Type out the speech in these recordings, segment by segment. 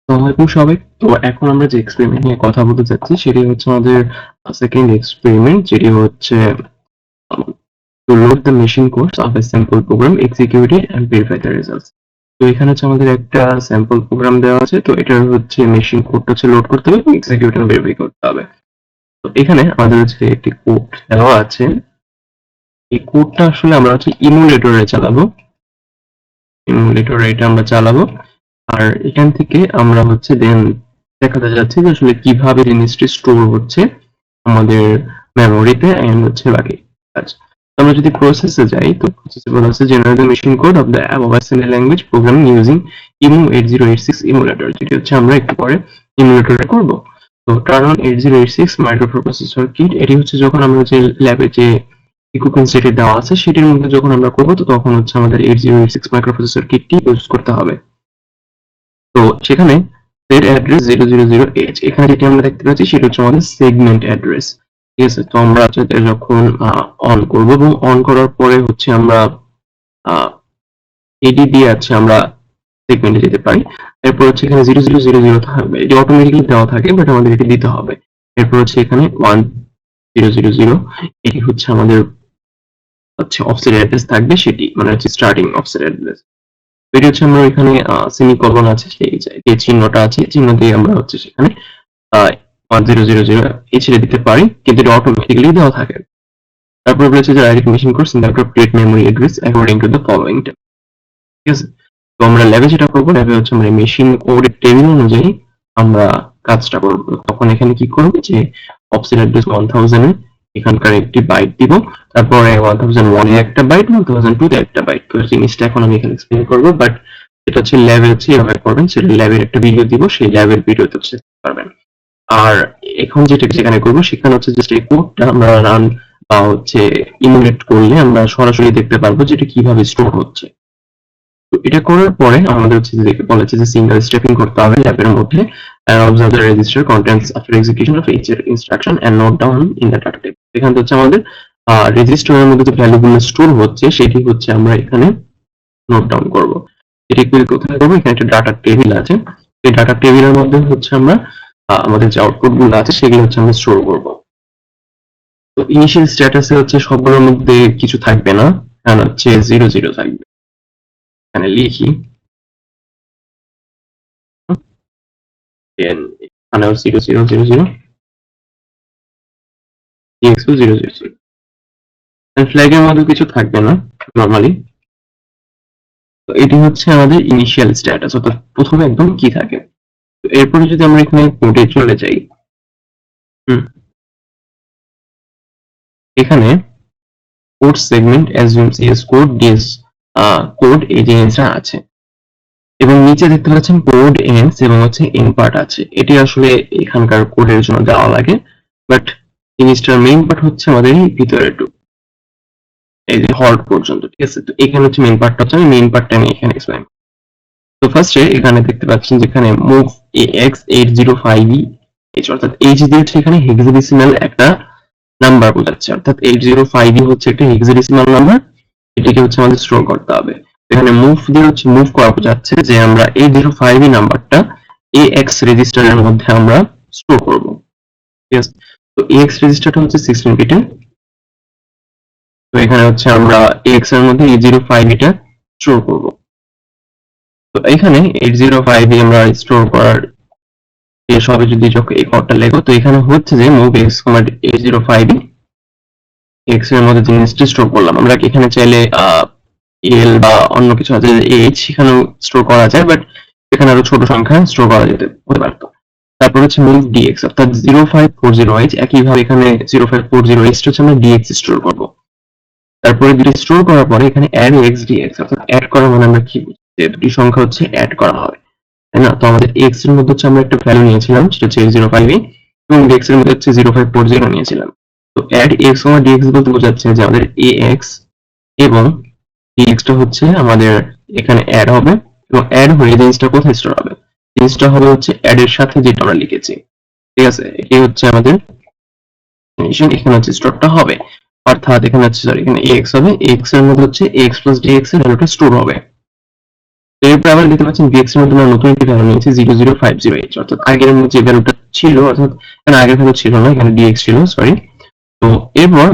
আসসালামু সবাই। তো এখন আমরা যে এক্সপেরিমেন্ট নিয়ে কথা বলতে চাচ্ছি সেটি হচ্ছে আমাদের সেকেন্ড এক্সপেরিমেন্ট, যেটি হচ্ছে to load the machine codes of a sample program, execute it and verify the results. তো এখানে হচ্ছে আমাদের একটা স্যাম্পল প্রোগ্রাম দেওয়া আছে, তো এটার হচ্ছে মেশিন কোডটা হচ্ছে লোড করতে হবে এবং এক্সিকিউট এন্ড ভেরিফাই করতে হবে। তো এখানে আমাদের হচ্ছে একটি কোড দেওয়া আছে। এই কোডটা আসলে আমরা হচ্ছে ইমুলেটরে চালাবো। ইমুলেটরে এটা আমরা চালাবো। আর এখান থেকে আমরা হচ্ছে দেন দেখাতে যাচ্ছি যে আসলে কিভাবে জিনিসটি স্টোর হচ্ছে আমাদের মেমোরিতে এন্ড হচ্ছে বাকি কাজ। তো আমরা যদি প্রসেসে যাই, তো প্রসেসে বলা আছে generate the machine code of the above assembly language programming using ইমু 8086 ইমুলেটর, যেটি হচ্ছে আমরা একটু পরে ইমুলেটরে করব। তো টার্ন অন 8086 মাইক্রোপ্রসেসর কিট, এটি হচ্ছে যখন আমরা যে ল্যাবে যে ইকুইপমেন্ট সেটি দেওয়া আছে সেটির মধ্যে যখন আমরা করব, তো তখন হচ্ছে আমাদের 8086 মাইক্রোপ্রসেসর কিটটি ইউজ করতে হবে। তো সেখানে সেট অ্যাড্রেস 000H, এখানে যেটি আমরা দেখতে পাচ্ছি সেটা হচ্ছে আমাদের সেগমেন্ট অ্যাড্রেস। ঠিক আছে, তো আমরা যখন অন করব এবং অন করার পরে হচ্ছে আমরা এডি দিয়ে আছে আমরা সেগমেন্টে যেতে পারি। এরপর হচ্ছে এখানে 0000 থাকবে, এটি অটোমেটিক্যালি দেওয়া থাকে বাট আমাদের এটি দিতে হবে। এরপর হচ্ছে এখানে 1000, এটি হচ্ছে আমাদের হচ্ছে অফসেট অ্যাড্রেস থাকবে, সেটি মানে হচ্ছে স্টার্টিং অফসেট অ্যাড্রেস। এটি হচ্ছে আমরা এখানে সেমিকলন আছে, সেই যে চিহ্নটা আছে চিহ্ন দিয়ে আমরা হচ্ছে সেখানে 1000 এই ছেড়ে দিতে পারি, কিন্তু এটা অটোমেটিক্যালি দেওয়া থাকে। তারপর রয়েছে যে right machine code select create memory address according to the following table. ঠিক আছে, তো আমরা ল্যাবে যেটা করবো, ল্যাবে হচ্ছে আমরা মেশিন কোডের টেবিল অনুযায়ী আমরা কাজটা করবো। তখন এখানে কি করবো যে অফসেট অ্যাড্রেস 1000 এখানকার একটি বাইট দিব, তারপরে 1001 এ একটা বাইট, 1002 তে একটা বাইট। তো জিনিসটা এখন আমি এখানে এক্সপ্লেন করবো, বাট এটা হচ্ছে ল্যাবে হচ্ছে এভাবে করবেন, সেটা ল্যাবের একটা ভিডিও দিব, সেই ল্যাবের ভিডিওতে হচ্ছে পারবেন। আর এখন যেটা যেখানে করবো সেখানে হচ্ছে জাস্ট এই কোডটা আমরা রান বা হচ্ছে ইমুলেট করলে আমরা সরাসরি দেখতে পারবো যে এটা কিভাবে স্টোর হচ্ছে। তো এটা করার পরে আমাদের হচ্ছে যে বলেছে যে সিঙ্গেল স্টেপিং করতে হবে ল্যাবের মধ্যে, observe the register contents after execution of each instruction and note down in the data table. এখানে হচ্ছে আমাদের রেজিস্টারের মধ্যে যে ভ্যালুগুলো স্টোর হচ্ছে সেটি হচ্ছে আমরা এখানে নোট ডাউন করব। এটি কোথায় করবো, এখানে একটা ডাটা টেবিল আছে, এই ডাটা টেবিলের মধ্যে হচ্ছে আমরা আমাদের যে আউটপুট গুলো আছে সেগুলো হচ্ছে আমরা স্টোর করব। তো ইনিশিয়াল স্ট্যাটাসে হচ্ছে সবগুলোর মধ্যে কিছু থাকবে না, কারণ হচ্ছে 00 থাকবে। এখানে লিখি এখানেও 0000 EXO 000, ফ্ল্যাগের মধ্যে কিছু থাকবে না নরমালি। তো এটি হচ্ছে আমাদের ইনিশিয়াল স্ট্যাটাস, অর্থাৎ প্রথমে একদম কি থাকে। তো এরপরে যদি আমরা এখানে কোডে চলে যাই, এখানে code segment assume CS code DS code এই জিনিসটা আছে, এবং নিচে দেখতে পাচ্ছেন কোড এন্ডস এবং হচ্ছে এন্ড পার্ট আছে। এটি আসলে এখানকার কোডের জন্য দেওয়া লাগে, বাট জিনিসটার মেইন পার্ট হচ্ছে আমাদের এই ভিতরে এই যে হল্ট পর্যন্ত। ঠিক আছে, তো এখানে হচ্ছে মেইন পার্টটা হচ্ছে আমি মেইন পার্টটা আমি এখানে এক্সপ্লেইন। তো ফার্স্টে এখানে দেখতে পাচ্ছেন যেখানে মুভ AX805EH, অর্থাৎ এইচ দিয়ে হচ্ছে এখানে হেক্সাডেসিমাল একটা নাম্বার বোঝাচ্ছে, অর্থাৎ 805E হচ্ছে একটা হেক্সাডেসিমাল নাম্বার, এটাকে হচ্ছে আমাদের স্টোর করতে হবে। এখানে মুভ দিয়ে হচ্ছে মুভ করা বোঝাচ্ছে যে আমরা 805E নাম্বারটা AX রেজিস্টারের মধ্যে আমরা স্টোর করব। ঠিক আছে, তো AX রেজিস্টারটা হচ্ছে 16 বিটের, তো এখানে হচ্ছে আমরা AX এর মধ্যে 805E টা স্টোর করব। তো এখানে 805E আমরা স্টোর করার শেষ হবে যদি যখন এই কোডটা লেখো। তো এখানে হচ্ছে যে মুভ x, 805E x এর মধ্যে জিনিসটি স্টোর করলাম। আমরা এখানে চাইলে এল বা অন্য কিছু আছে এইচ সেখানেও স্টোর করা যায়, বাট এখানে আরো ছোট সংখ্যা স্টোর করা যেতে হতে পারতো। তারপর হচ্ছে মুভ ডিএক্স, অর্থাৎ 0540H, একইভাবে এখানে 0540H হচ্ছে আমরা ডিএক্স স্টোর করব। তারপরে দুটি স্টোর করার পরে এখানে অ্যাড এক্স ডিএক্স, অর্থাৎ অ্যাড করা মানে আমরা কি বুঝি, যে দুটি সংখ্যা হচ্ছে অ্যাড করা হবে, তাই না? তো আমাদের এক্স এর মধ্যে হচ্ছে আমরা একটা ভ্যালু নিয়েছিলাম, সেটা হচ্ছে 805E, এবং ডিএক্স এর মধ্যে হচ্ছে 0540 নিয়েছিলাম। তো অ্যাড এক্স ওভার ডিএক্স বলতে বোঝাচ্ছে যে আমাদের এক্স এবং ডিএক্স টা হচ্ছে আমাদের এখানে অ্যাড হবে, এবং অ্যাড হয়ে জিনিসটা কোথায় স্টোর হবে, জিনিসটা হবে হচ্ছে অ্যাড এর সাথে যেটা আমরা লিখেছি। ঠিক আছে, এই হচ্ছে আমাদের এখানে হচ্ছে স্টোরটা হবে, অর্থাৎ এখানে হচ্ছে সরি এখানে এক্স হবে, এক্স এর মধ্যে হচ্ছে এক্স প্লাস ডিএক্স এর ভ্যালুটা স্টোর হবে। এরপর আবার দেখতে পাচ্ছেন dx এর মধ্যে আমরা নতুন একটি ভ্যালু নিয়েছি 00508, অর্থাৎ আগের যে ভ্যালুটা ছিল, অর্থাৎ এখানে আগের ভ্যালু ছিল না, এখানে dx ছিল, সরি। তো এরপর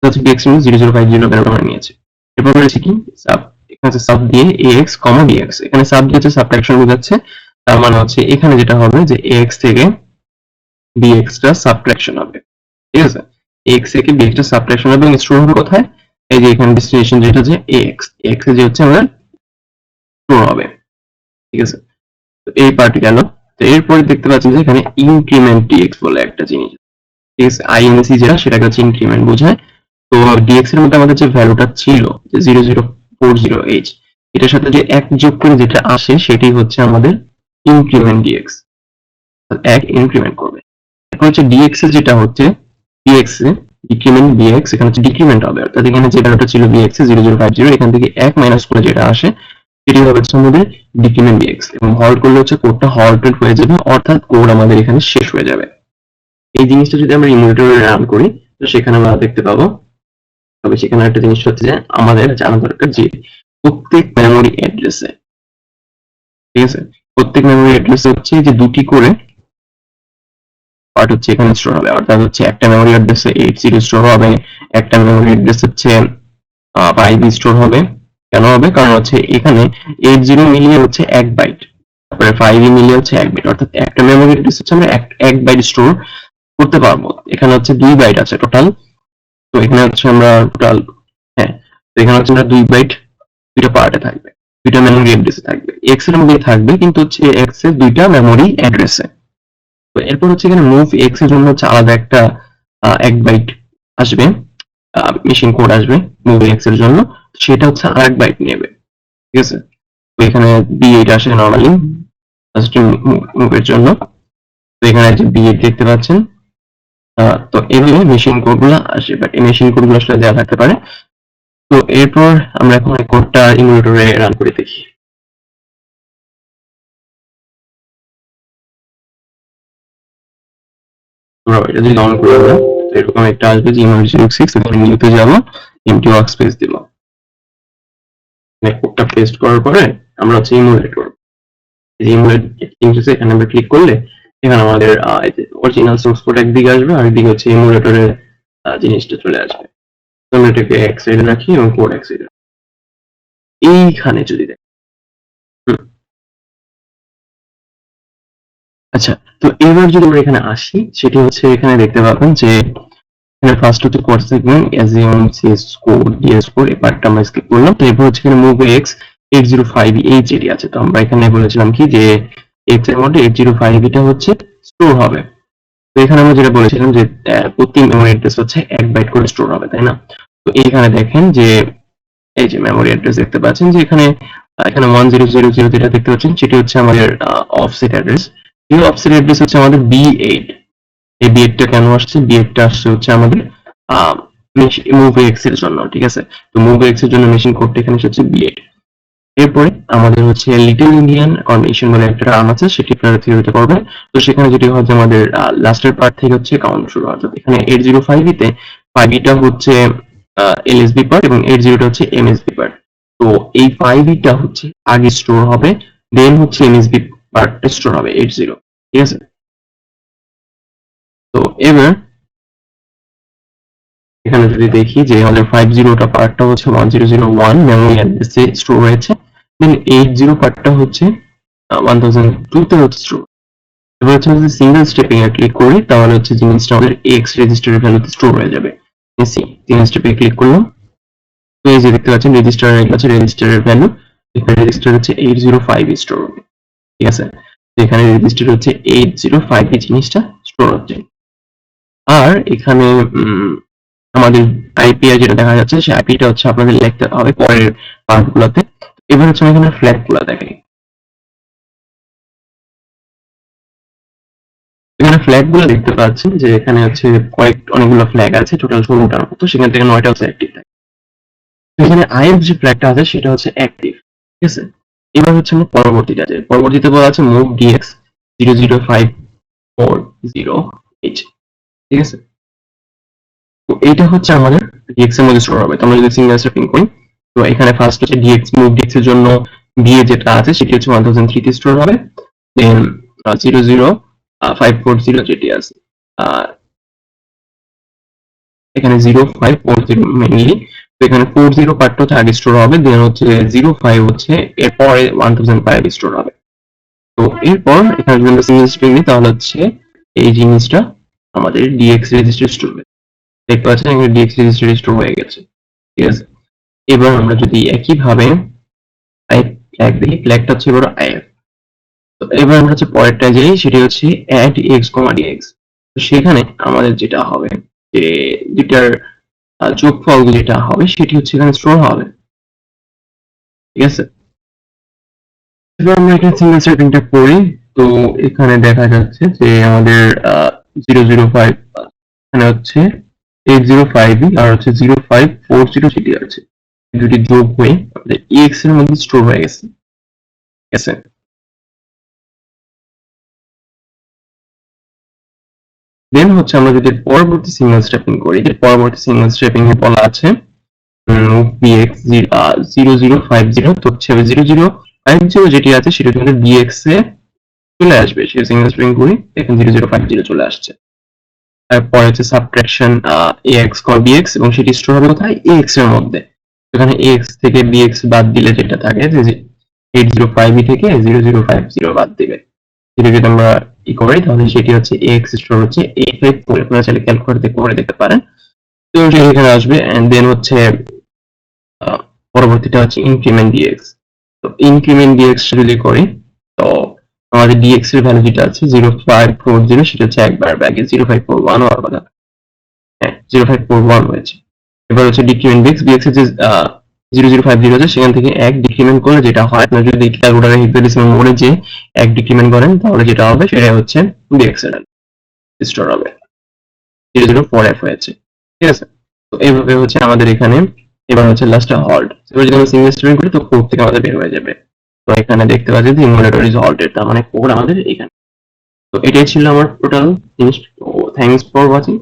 হচ্ছে dx এর মধ্যে 0050 ভ্যালু আমরা নিয়েছি। এরপর করেছি কি সাব, এখানে হচ্ছে সাব দিয়ে ax, dx, এখানে সাব দিয়ে হচ্ছে সাবট্রাকশন বোঝাচ্ছে, তার মানে হচ্ছে এখানে যেটা হবে যে ax থেকে bx টা সাবট্রাকশন হবে, ঠিক আছে। x থেকে bx টা সাবট্রাকশন হবে এবং স্টোর হবে কোথায়, এই যে এখানে ডেস্টিনেশন যেটা যে ax, x এ যে হচ্ছে আমাদের স্টোর হবে, ঠিক আছে। তো এই পার্ট গেল। তো এরপরে দেখতে পাচ্ছেন যে এখানে ইনক্রিমেন্ট dx বলে একটা জিনিস, ঠিক আছে, আইএনসি যেটা সেটাকে হচ্ছে ইনক্রিমেন্ট বোঝায়। তো dx এর মধ্যে আমাদের যে ভ্যালুটা ছিল যে 0040h, এটার সাথে যে এক যোগ করে যেটা আসে সেটাই হচ্ছে আমাদের ইনক্রিমেন্ট dx, এক ইনক্রিমেন্ট করবে। এখন হচ্ছে dx এর যেটা হচ্ছে dx এ ডিক্রিমেন্ট dx, এখানে হচ্ছে ডিক্রিমেন্ট হবে, অর্থাৎ এখানে যে ভ্যালুটা ছিল dx এ 0050, এখান থেকে এক মাইনাস করে যেটা আসে সেটি হবে হচ্ছে আমাদের ডিক্রিমেন্ট dx, এবং হল্ট করলে হচ্ছে কোডটা হল্টেড হয়ে যাবে, অর্থাৎ কোড আমাদের এখানে শেষ হয়ে যাবে। এই জিনিসটা যদি আমরা ইমুলেটরে রান করি তো সেখানে আমরা দেখতে পাবো। তবে সেখানে একটা জিনিস হচ্ছে যে আমাদের জানা দরকার যে প্রত্যেক মেমোরি অ্যাড্রেসে, ঠিক আছে, প্রত্যেক মেমোরি অ্যাড্রেসে হচ্ছে যে দুটি করে পার্ট হচ্ছে এখানে স্টোর হবে, অর্থাৎ হচ্ছে একটা মেমোরি অ্যাড্রেসে 80 স্টোর হবে, একটা মেমোরি অ্যাড্রেস হচ্ছে 5 স্টোর হবে। কেন হবে? কারণ হচ্ছে এখানে 80 মিলিয়ে হচ্ছে 1 বাইট, তারপরে 5 মিলিয়ে হচ্ছে 1 বাইট, অর্থাৎ একটা মেমোরি অ্যাড্রেস হচ্ছে আমরা 1 বাইট স্টোর করতে পারবো। এখানে হচ্ছে 2 বাইট আছে টোটাল, তো এখানে হচ্ছে আমরা টোটাল, হ্যাঁ, তো এখানে হচ্ছে আমরা 2 বাইট দুইটা পার্টে থাকবে, দুইটা মেমোরি অ্যাড্রেসে থাকবে, x এর মধ্যে থাকবে কিন্তু হচ্ছে x এর দুইটা মেমোরি অ্যাড্রেসে। তো এরপর হচ্ছে এখানে মুভ x এর জন্য হচ্ছে আলাদা একটা 1 বাইট আসবে, মেশিন কোড আসবে মুভ x এর জন্য, সেটা হচ্ছে আরেক বাইট নেবে, ঠিক আছে। তো এখানে b8 আসে নরমালি মুভের জন্য, তো এখানে যে b8 দেখতে পাচ্ছেন। তো এইভাবে মেশিন কোডগুলো আসে, বাট এই মেশিন কোডগুলো আসলে দেওয়া থাকতে পারে। তো এরপর আমরা এখন এই কোডটা ইমুলেটরে রান করে দেখি। এটা যদি অন করে আমরা, তো এরকম একটা আসবে যে ইমার্জ06, এখানে নিউতে যাব, এমটি ওয়ার্কস্পেস দিব, কোডটা পেস্ট করার পরে আমরা হচ্ছে ইমুলেট করব। এই ইমুলেট ইন্টারফেসে এখানে আমরা ক্লিক করলে এখানে আমাদের অরিজিনাল সোর্স কোড একদিকে আসবে, আর একদিকে হচ্ছে ইমুলেটরের জিনিসটা চলে আসবে। তো আমরা এটাকে এক সাইডে রাখি এবং কোড এক সাইডে। এইখানে যদি দেখ, আচ্ছা, তো এবার যদি আমরা এখানে আসি, সেটি হচ্ছে এখানে দেখতে পাবেন যে এখানে ফার্স্ট হচ্ছে code segment assume CS code DS code, এই পার্টটা আমরা স্কিপ করলাম। তো এরপর হচ্ছে এখানে মুভ এক্স 805 এই যেটি আছে, তো আমরা এখানে বলেছিলাম কি যে এক্স এর মধ্যে 805 এটা হচ্ছে স্টোর হবে। তো এখানে আমরা যেটা বলেছিলাম যে প্রতি মেমোরি অ্যাড্রেস হচ্ছে 1 বাইট করে স্টোর হবে, তাই না? তো এইখানে দেখেন যে এই যে মেমোরি অ্যাড্রেস দেখতে পাচ্ছেন যে এখানে এখানে 1000 যেটা দেখতে পাচ্ছেন সেটি হচ্ছে আমাদের অফসেট অ্যাড্রেস। এই অফসেট অ্যাড্রেস হচ্ছে আমাদের B8। এই B8টা কেন আসছে? B8টা আসছে হচ্ছে আমাদের মুভ এক্স এর জন্য, ঠিক আছে। তো মুভ এক্স এর জন্য মেশিন কোডটা এখানে হচ্ছে B8। এরপরে আমাদের হচ্ছে লিটল ইন্ডিয়ান অটোমেশন বলে একটা রান আছে, সেটি আপনারা থিওরিতে করবেন। তো সেখানে যেটি হচ্ছে আমাদের লাস্টের পার্ট থেকে হচ্ছে কাউন্ট শুরু হয়, অর্থাৎ এখানে 805 তে 5টা হচ্ছে এলএসবি পার্ট এবং 80টা হচ্ছে এমএসবি পার্ট। তো এই 5টা হচ্ছে আগে স্টোর হবে, দেন হচ্ছে এমএসবি পার্টটা স্টোর হবে 80, ঠিক আছে। তো এবার এখানে যদি দেখি যে আমাদের 50টা পার্টটা হচ্ছে 1001 মেমোরি অ্যাড্রেসে স্টোর হয়েছে, দেন 80 পার্টটা হচ্ছে 1002 তে হচ্ছে স্টোর। এবার হচ্ছে যদি সিঙ্গেল স্টেপিং এ ক্লিক করি তাহলে হচ্ছে জিনিসটা আমাদের এক্স রেজিস্টারের ভ্যালুতে স্টোর হয়ে যাবে। এসি তিন স্টেপে ক্লিক করলাম, তো এই যে দেখতে পাচ্ছেন রেজিস্টারের কাছে রেজিস্টারের ভ্যালু, এখানে রেজিস্টার হচ্ছে 805 স্টোর হবে, ঠিক আছে। তো এখানে রেজিস্টার হচ্ছে 805 এই জিনিসটা স্টোর হচ্ছে। আর এখানে আমাদের আইপিআই যেটা দেখা যাচ্ছে সেই আইপিটা হচ্ছে আপনাদের লিখতে হবে পরের পার্টগুলোতে। এবার হচ্ছে আমি এখানে ফ্ল্যাগগুলো দেখাই। এখানে ফ্ল্যাগগুলো দেখতে পাচ্ছেন যে এখানে হচ্ছে অনেকগুলো ফ্ল্যাগ আছে, টোটাল 16টার মতো, সেখান থেকে 9টা হচ্ছে অ্যাক্টিভ থাকে। এখানে আইএফ যে ফ্ল্যাগটা আছে সেটা হচ্ছে অ্যাক্টিভ, ঠিক আছে। এবার হচ্ছে আমার পরবর্তীটা আছে, পরবর্তীতে বলা আছে মুভ ডিএক্স 00540h, ঠিক আছে। তো এইটা হচ্ছে আমাদের ডিএক্স এর মধ্যে স্টোর হবে। তো আমরা যদি সিঙ্গেল স্টেপিং করি, তো এখানে ফার্স্ট হচ্ছে ডিএক্স মুভ ডিএক্স এর জন্য বি এ যেটা আছে সেটি হচ্ছে 1003 তে স্টোর হবে। দেন 00540 যেটি আছে এখানে 0540 মেইনলি, তো এখানে 40 পার্টটা হচ্ছে আগে স্টোর হবে, দেন হচ্ছে 05 হচ্ছে এরপরে 1005 স্টোর হবে। তো এরপর এখানে যদি আমরা সিঙ্গেল স্ট্রিং নিই তাহলে হচ্ছে এই জিনিসটা আমাদের ডিএক্স রেজিস্টার স্টোর হবে। দেখতে পাচ্ছেন এখানে ডিএক্স রেজিস্টার স্টোর হয়ে গেছে, ঠিক আছে। এবার আমরা যদি একইভাবে ফ্ল্যাগ দেখি, ফ্ল্যাগটা হচ্ছে এবার আইএফ। তো এবার আমরা হচ্ছে পরেরটা যাই, সেটি হচ্ছে অ্যাড এক্স কমা ডিএক্স। তো সেখানে আমাদের যেটা হবে যে যেটার যোগফল যেটা হবে সেটি হচ্ছে এখানে স্টোর হবে, ঠিক আছে। এবার আমরা এখানে সিঙ্গেল স্ট্যাপিংটা করি। তো এখানে দেখা যাচ্ছে যে আমাদের 005 এখানে হচ্ছে 805 আর হচ্ছে 0540 যেটি আছে এই দুটি যোগ হয়ে আমাদের এক্স এর মধ্যে স্টোর হয়ে গেছে, ঠিক আছে। দেন হচ্ছে আমরা যদি পরবর্তী সিঙ্গেল স্ট্যাপিং করি, পরবর্তী সিঙ্গেল স্ট্যাপিং এ বলা আছে bx 0050, তো হচ্ছে 0050 যেটি আছে সেটা কিন্তু bx এ চলে আসবে, সেটা সিঙ্গেল স্ট্যাপিং করি এখন 0050 চলে আসছে। তারপর হচ্ছে সাবট্রাকশন ax কমা bx, এবং সেটি স্টোর হবে কোথায়, ax এর মধ্যে। এখানে ax থেকে bx বাদ দিলে যেটা থাকে যে 805 থেকে 0050 বাদ দিবে, সেটা যদি আমরা করি তাহলে সেটি হচ্ছে ax স্টোর হচ্ছে 854, আপনারা চাইলে ক্যালকুলেটর করে দেখতে পারেন। তো সেটা এখানে আসবে, এন্ড দেন হচ্ছে পরবর্তীটা হচ্ছে ইনক্রিমেন্ট dx। তো ইনক্রিমেন্ট dx যদি করি তো আমাদের dx এর ভ্যালু যেটা আছে 0540 সেটা হচ্ছে একবার ব্যাগে 0541 হওয়ার কথা, হ্যাঁ 0541 হয়েছে। এবার হচ্ছে ডিক্রিমেন্ট dx, dx এর যে 0050 আছে সেখান থেকে এক ডিক্রিমেন্ট করলে যেটা হয়, আপনার যদি ক্যালকুলেটরে হেক্সাডেসিমাল মোডে যে এক ডিক্রিমেন্ট করেন তাহলে যেটা হবে সেটা হচ্ছে dx এর স্টোর হবে 004f হয়েছে, ঠিক আছে। তো এইভাবে হচ্ছে আমাদের এখানে এবার হচ্ছে লাস্টে হল্ট। এবার যদি আমরা সিঙ্গেল স্ট্রিং করি তো কোড থেকে আমাদের বের হয়ে যাবে। তো এখানে দেখতে পাচ্ছি যে ইমুলেটর ইজ হল্টেড, তার মানে কোড আমাদের এখানে। তো এটাই ছিল আমার টোটাল জিনিস। তো থ্যাংকস ফর ওয়াচিং।